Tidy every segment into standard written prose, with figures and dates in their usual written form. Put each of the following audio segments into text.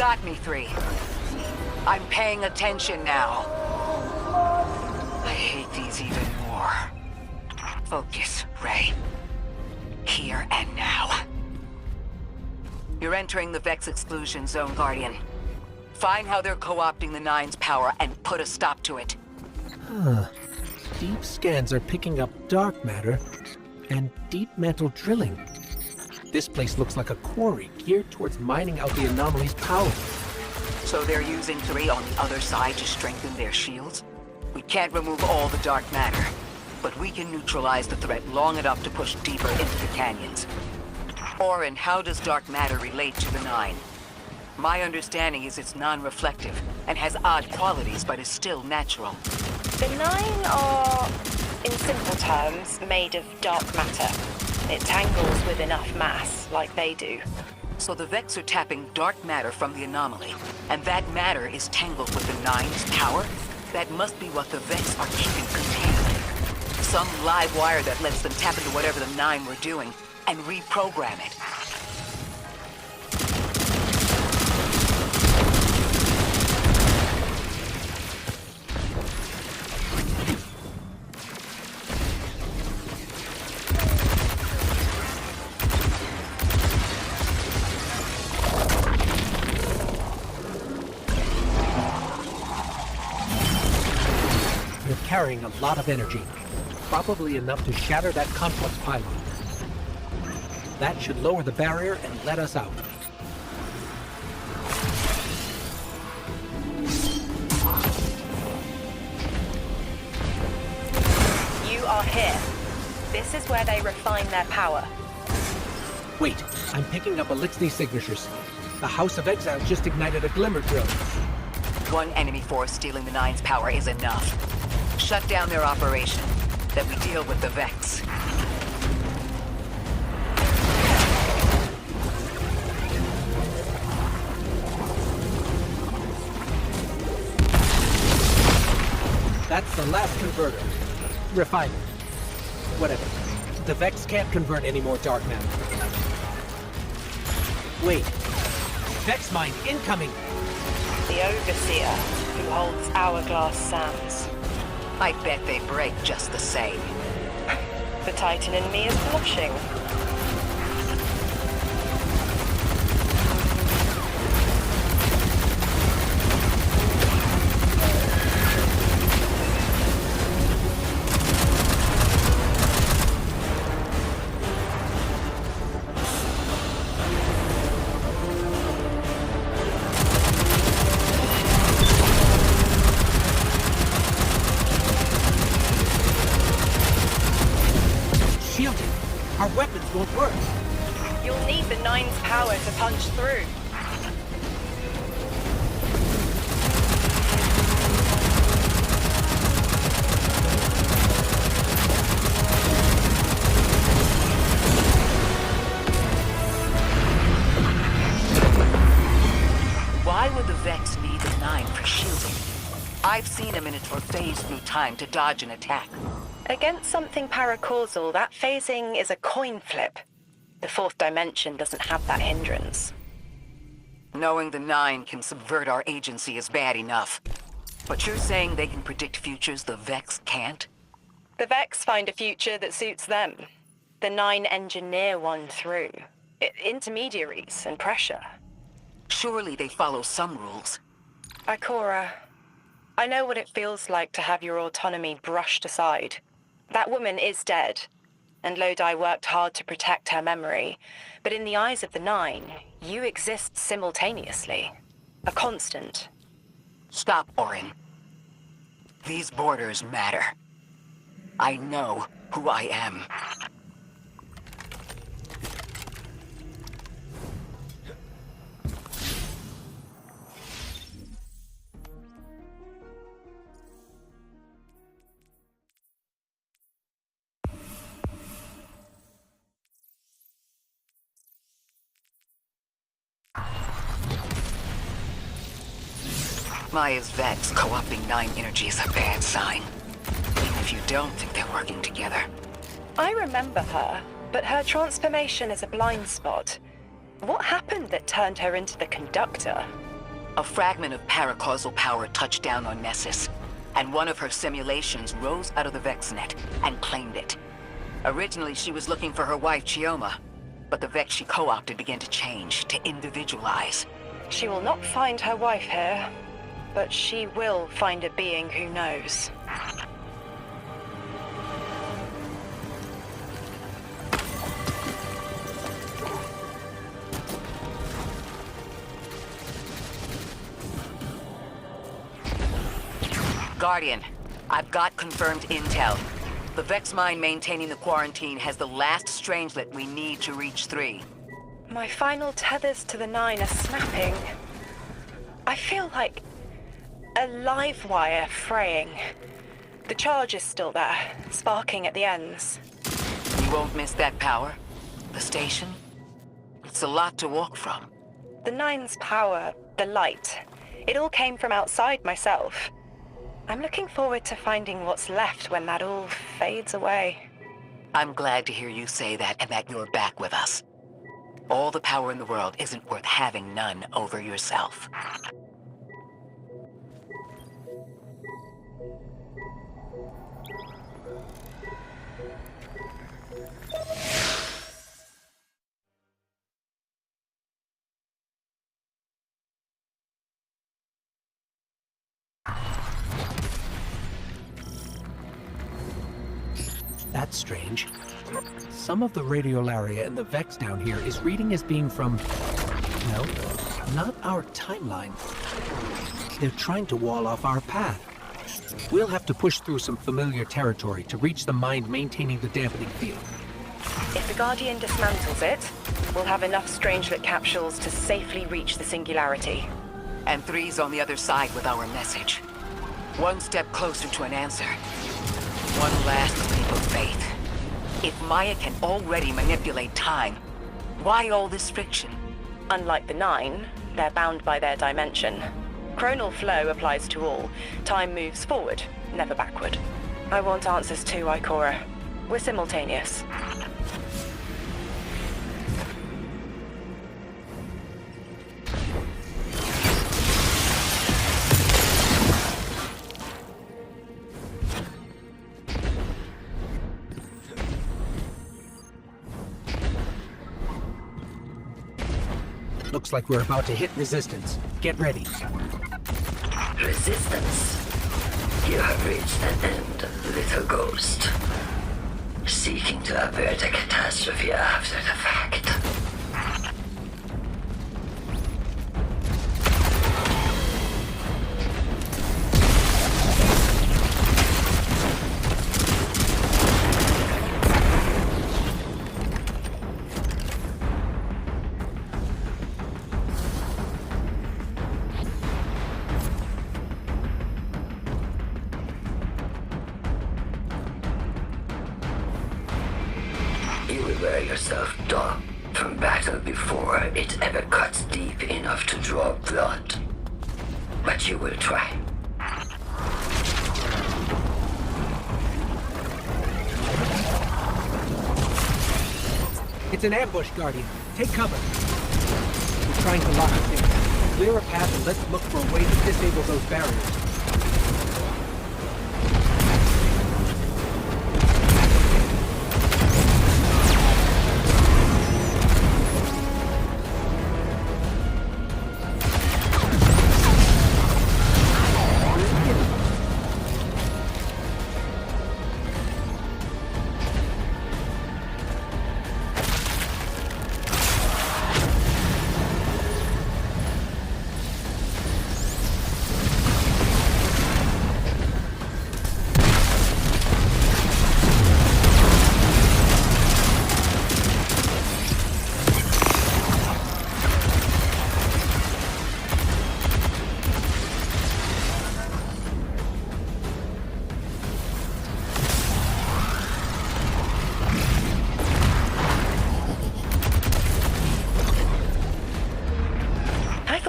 got me, 3. I'm paying attention now. I hate these even more. Focus, Ray. Here and now. You're entering the Vex exclusion zone, Guardian. Find how they're co-opting the Nine's power and put a stop to it. Huh. Deep scans are picking up dark matter and deep mantle drilling. This place looks like a quarry geared towards mining out the anomaly's power. So they're using 3 on the other side to strengthen their shields? We can't remove all the dark matter, but we can neutralize the threat long enough to push deeper into the canyons. Orin, how does dark matter relate to the Nine? My understanding is it's non-reflective and has odd qualities, but is still natural. The Nine are, in simple terms, made of dark matter. It tangles with enough mass, like they do. So the Vex are tapping dark matter from the anomaly, and that matter is tangled with the Nine's power? That must be what the Vex are keeping contained. Some live wire that lets them tap into whatever the Nine were doing and reprogram it. You're carrying a lot of energy. Probably enough to shatter that complex pylon. That should lower the barrier and let us out. You are here. This is where they refine their power. Wait, I'm picking up Elixir signatures. The House of Exile just ignited a glimmer drill. One enemy force stealing the Nine's power is enough. Shut down their operation, then we deal with the Vex. That's the last converter. Refiner. Whatever. The Vex can't convert any more dark matter. Wait. Vex mine incoming! The Overseer, who holds Hourglass Sands. I bet they break just the same. The Titan in me is blushing. Our weapons won't work. You'll need the Nine's power to punch through. Why would the Vex need the Nine for shielding? I've seen them in it for phase through time to dodge an attack. Against something paracausal, that phasing is a coin flip. The 4th dimension doesn't have that hindrance. Knowing the Nine can subvert our agency is bad enough. But you're saying they can predict futures the Vex can't? The Vex find a future that suits them. The Nine engineer one through. Intermediaries and pressure. Surely they follow some rules. Ikora, I know what it feels like to have your autonomy brushed aside. That woman is dead, and Lodi worked hard to protect her memory. But in the eyes of the Nine, you exist simultaneously. A constant. Stop, Orin. These borders matter. I know who I am. Maya's Vex co-opting Nine energy is a bad sign. Even if you don't think they're working together. I remember her, but her transformation is a blind spot. What happened that turned her into the conductor? A fragment of paracausal power touched down on Nessus, and one of her simulations rose out of the VexNet and claimed it. Originally, she was looking for her wife, Chioma, but the Vex she co-opted began to change, to individualize. She will not find her wife here, but she will find a being who knows. Guardian, I've got confirmed intel. The Vex mine maintaining the quarantine has the last strangelet we need to reach 3. My final tethers to the 9 are snapping. I feel like a live wire fraying. The charge is still there, sparking at the ends. You won't miss that power? The station? It's a lot to walk from. The 9's power, the light, it all came from outside myself. I'm looking forward to finding what's left when that all fades away. I'm glad to hear you say that and that you're back with us. All the power in the world isn't worth having none over yourself. That's strange. Some of the radiolaria in the Vex down here is reading as being from... no, not our timeline. They're trying to wall off our path. We'll have to push through some familiar territory to reach the mine maintaining the dampening field. If the Guardian dismantles it, we'll have enough Strangelet capsules to safely reach the Singularity. And 3's on the other side with our message. One step closer to an answer. One last leap of faith. If Maya can already manipulate time, why all this friction? Unlike the 9, they're bound by their dimension. Chronal flow applies to all. Time moves forward, never backward. I want answers too, Ikora. We're simultaneous. Looks like we're about to hit resistance. Get ready. Resistance. You have reached an end, little ghost. Seeking to avert a catastrophe after the fact. Yourself dumb from battle before it ever cuts deep enough to draw blood. But you will try. It's an ambush, Guardian. Take cover. We're trying to lock us in. Clear a path and let's look for a way to disable those barriers.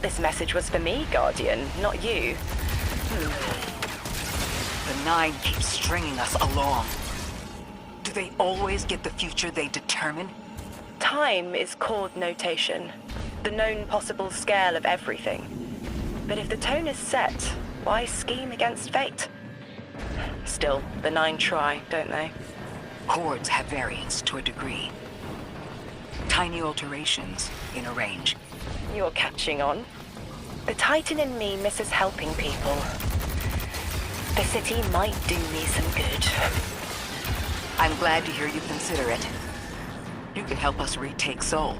This message was for me, Guardian, not you. The 9 keeps stringing us along. Do they always get the future they determine? Time is chord notation, the known possible scale of everything. But if the tone is set, why scheme against fate? Still, the 9 try, don't they? Hordes have variance to a degree. Tiny alterations in a range. You're catching on. The Titan in me misses helping people. The city might do me some good. I'm glad to hear you consider it. You can help us retake Seoul.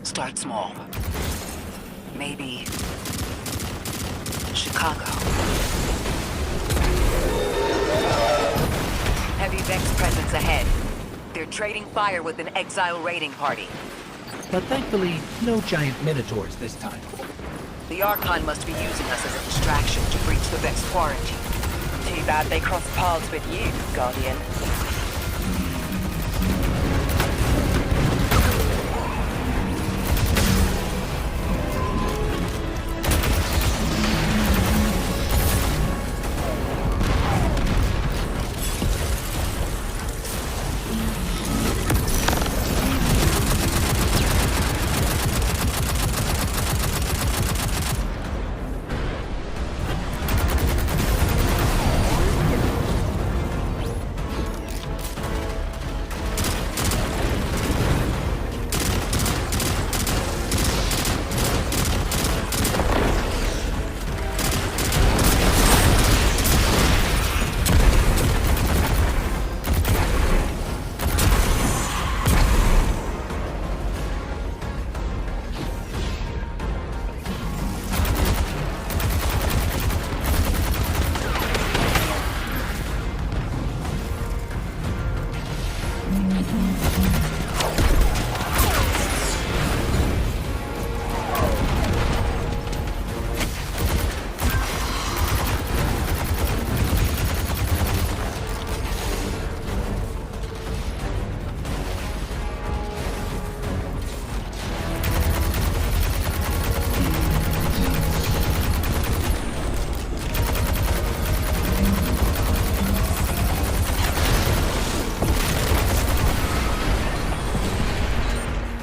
Start small. Maybe Chicago. Heavy Vex presence ahead. They're trading fire with an exile raiding party. But thankfully, no giant minotaurs this time. The Archon must be using us as a distraction to breach the Vex quarantine. Too bad they crossed paths with you, Guardian.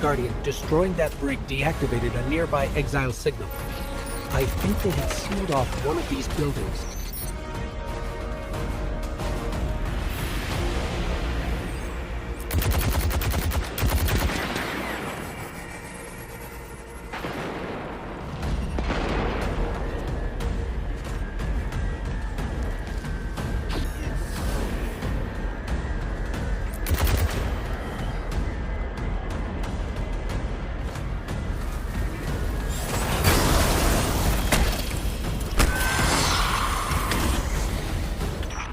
Guardian, destroying that brig deactivated a nearby exile signal. I think they had sealed off one of these buildings.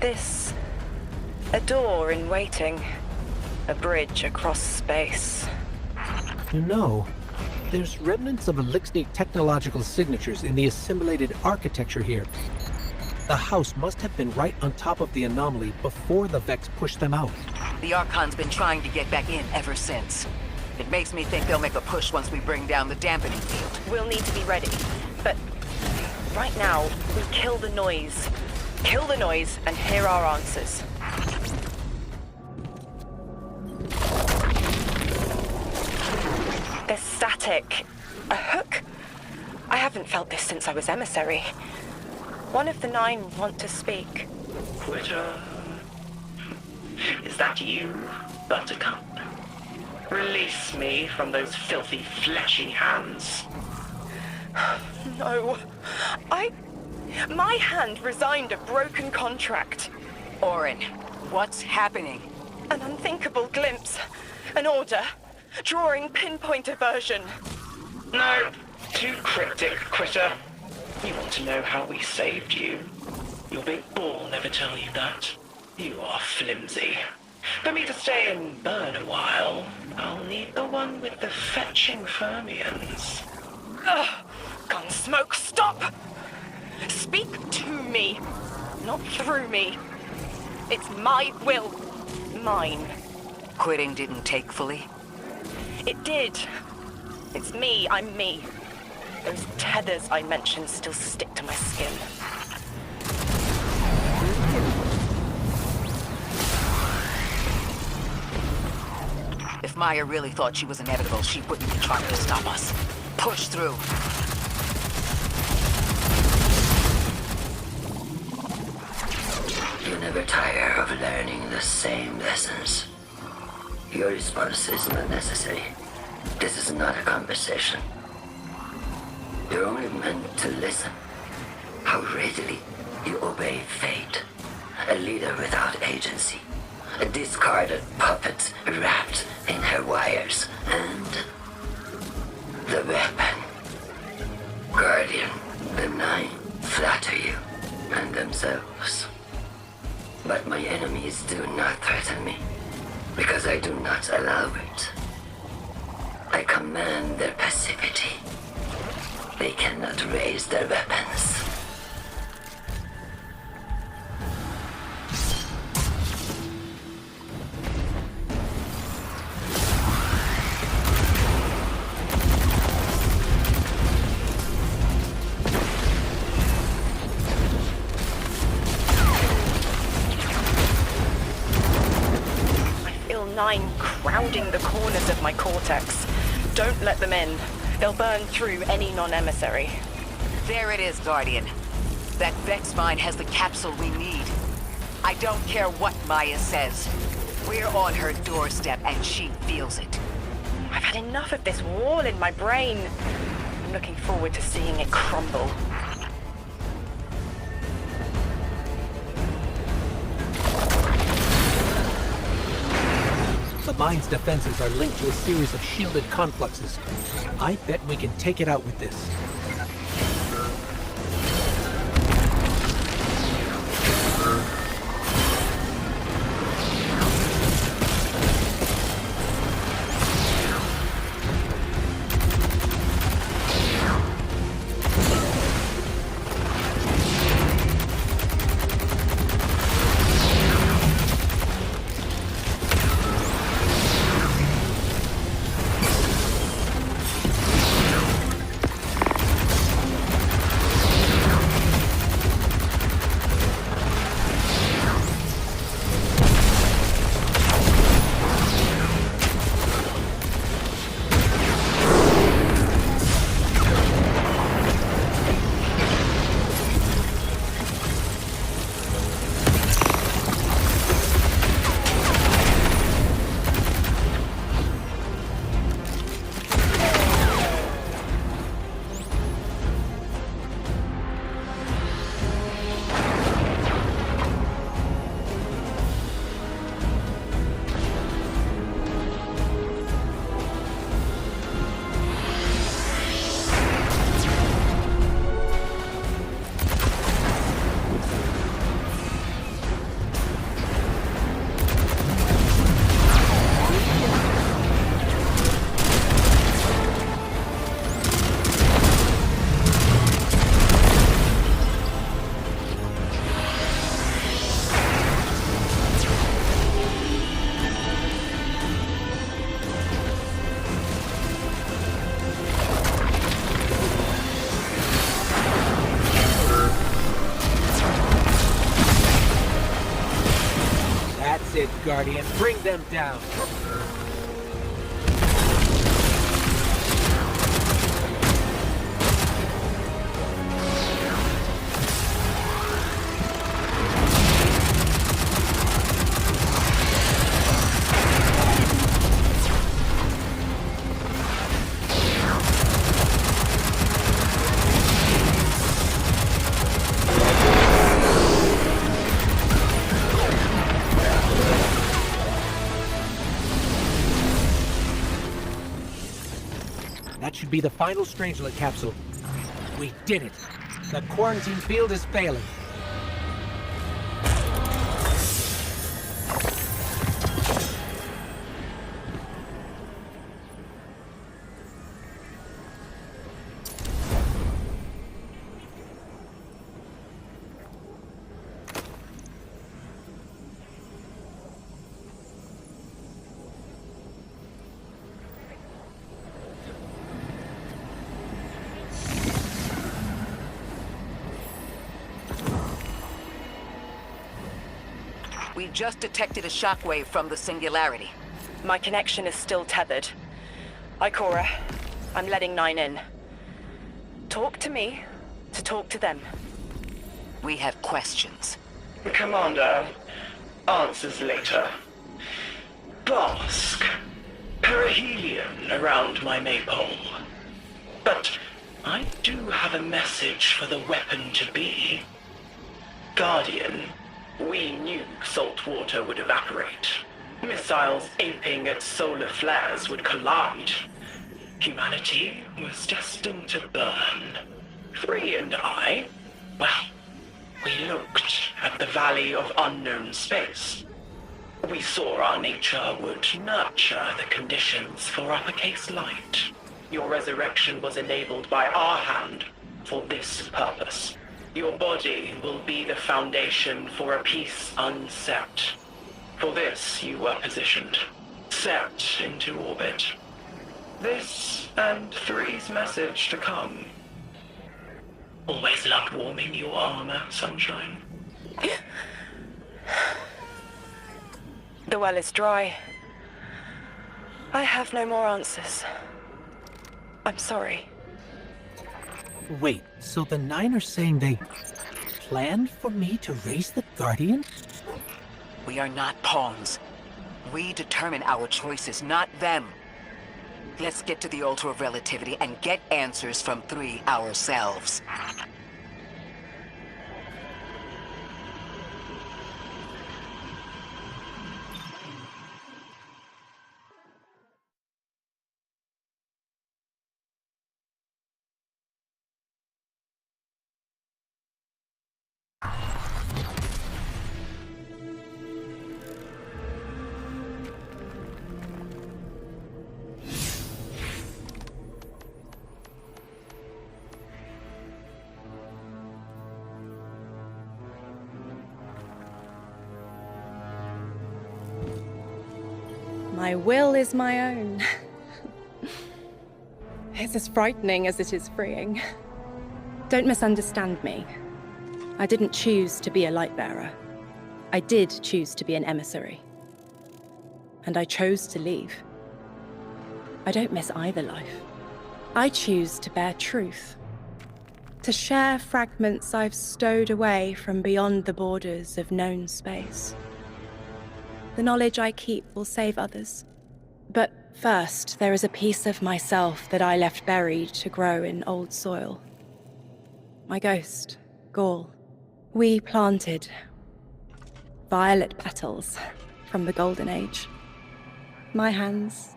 This... a door in waiting. A bridge across space. You know, there's remnants of Elixir technological signatures in the assimilated architecture here. The house must have been right on top of the anomaly before the Vex pushed them out. The Archon's been trying to get back in ever since. It makes me think they'll make a push once we bring down the dampening field. We'll need to be ready. But right now, we kill the noise. Kill the noise and hear our answers. There's static. A hook? I haven't felt this since I was emissary. One of the 9 want to speak. Quitter. Is that you, Buttercup? Release me from those filthy, fleshy hands. No. My hand resigned a broken contract. Orin, what's happening? An unthinkable glimpse. An order. Drawing pinpoint aversion. No, too cryptic, Quitter. You want to know how we saved you? Your big ball never tell you that. You are flimsy. For me to stay and burn a while, I'll need the one with the fetching fermions. Ugh! Gunsmoke, stop! Speak to me, not through me. It's my will. Mine. Quitting didn't take fully? It did. It's me, I'm me. Those tethers I mentioned still stick to my skin. If Maya really thought she was inevitable, she wouldn't be trying to stop us. Push through. same lessons. Your response is not necessary. This is not a conversation. You're only meant to listen. How readily you obey fate. A leader without agency. A discarded puppet wrapped in her wires. And the weapon. Guardian, the Nine flatter you and themselves. But my enemies do not threaten me, because I do not allow it. I command their passivity. They cannot raise their weapons. Nine crowding the corners of my cortex. Don't let them in. They'll burn through any non-emissary. There it is, Guardian. That Vex mine has the capsule we need. I don't care what Maya says. We're on her doorstep and she feels it. I've had enough of this wall in my brain. I'm looking forward to seeing it crumble. The mine's defenses are linked to a series of shielded confluxes. I bet we can take it out with this. Guardian, bring them down. That should be the final Strangelet capsule. We did it. The quarantine field is failing. We just detected a shockwave from the singularity. My connection is still tethered. Ikora, I'm letting 9 in. Talk to me to talk to them. We have questions. Commander, Answers later. Bask. Perihelion around my maypole. But I do have a message for the weapon to be. Guardian, we knew salt water would evaporate. Missiles aping at solar flares would collide. Humanity was destined to burn. Three and I, well, we looked at the Valley of Unknown Space. We saw our nature would nurture the conditions for uppercase light. Your resurrection was enabled by our hand for this purpose. Your body will be the foundation for a peace unsept. For this you were positioned. Sept into orbit. This and Three's message to come. Always loved warming your armor, Sunshine. The well is dry. I have no more answers. I'm sorry. Wait, so the Nine are saying they planned for me to raise the Guardian? We are not pawns. We determine our choices, not them. Let's get to the Altar of Relativity and get answers from Three ourselves. My will is my own. It's as frightening as it is freeing. Don't misunderstand me. I didn't choose to be a light bearer. I did choose to be an emissary. And I chose to leave. I don't miss either life. I choose to bear truth. To share fragments I've stowed away from beyond the borders of known space. The knowledge I keep will save others. But first, there is a piece of myself that I left buried to grow in old soil. My ghost, Gaul. We planted violet petals from the Golden Age. My hands,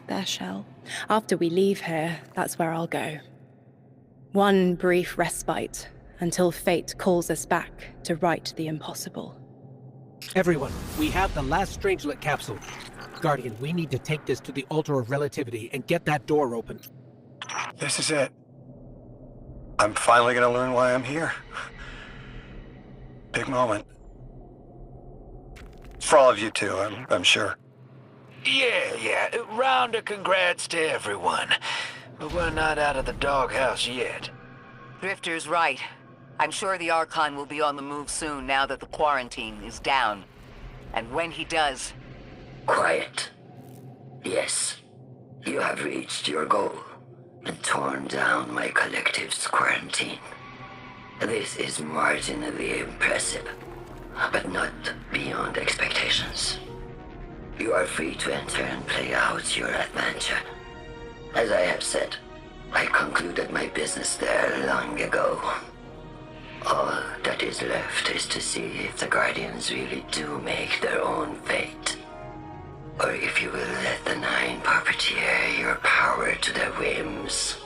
their shell. After we leave here, that's where I'll go. One brief respite until fate calls us back to right the impossible. Everyone, we have the last Strangelet capsule. Guardian, we need to take this to the Altar of Relativity and get that door open. This is it. I'm finally gonna learn why I'm here. Big moment. For all of you too, I'm sure. Yeah. Round of congrats to everyone. But we're not out of the doghouse yet. Drifter's right. I'm sure the Archon will be on the move soon now that the quarantine is down. And when he does... Quiet. Yes, you have reached your goal and torn down my collective's quarantine. This is marginally impressive, but not beyond expectations. You are free to enter and play out your adventure. As I have said, I concluded my business there long ago. All that is left is to see if the Guardians really do make their own fate. Or if you will let the Nine puppeteer your power to their whims.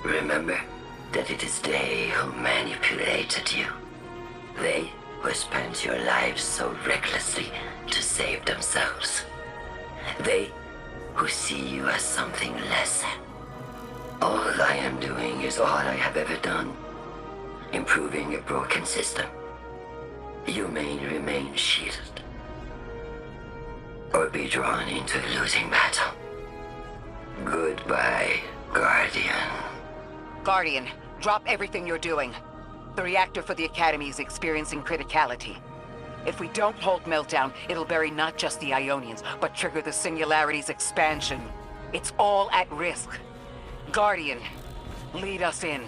Remember that it is they who manipulated you. They who spent your lives so recklessly to save themselves. They who see you as something less. All I am doing is all I have ever done. Improving a broken system. You may remain shielded. Or be drawn into a losing battle. Goodbye, Guardian. Guardian, drop everything you're doing. The reactor for the Academy is experiencing criticality. If we don't hold Meltdown, it'll bury not just the Ionians, but trigger the Singularity's expansion. It's all at risk. Guardian, lead us in.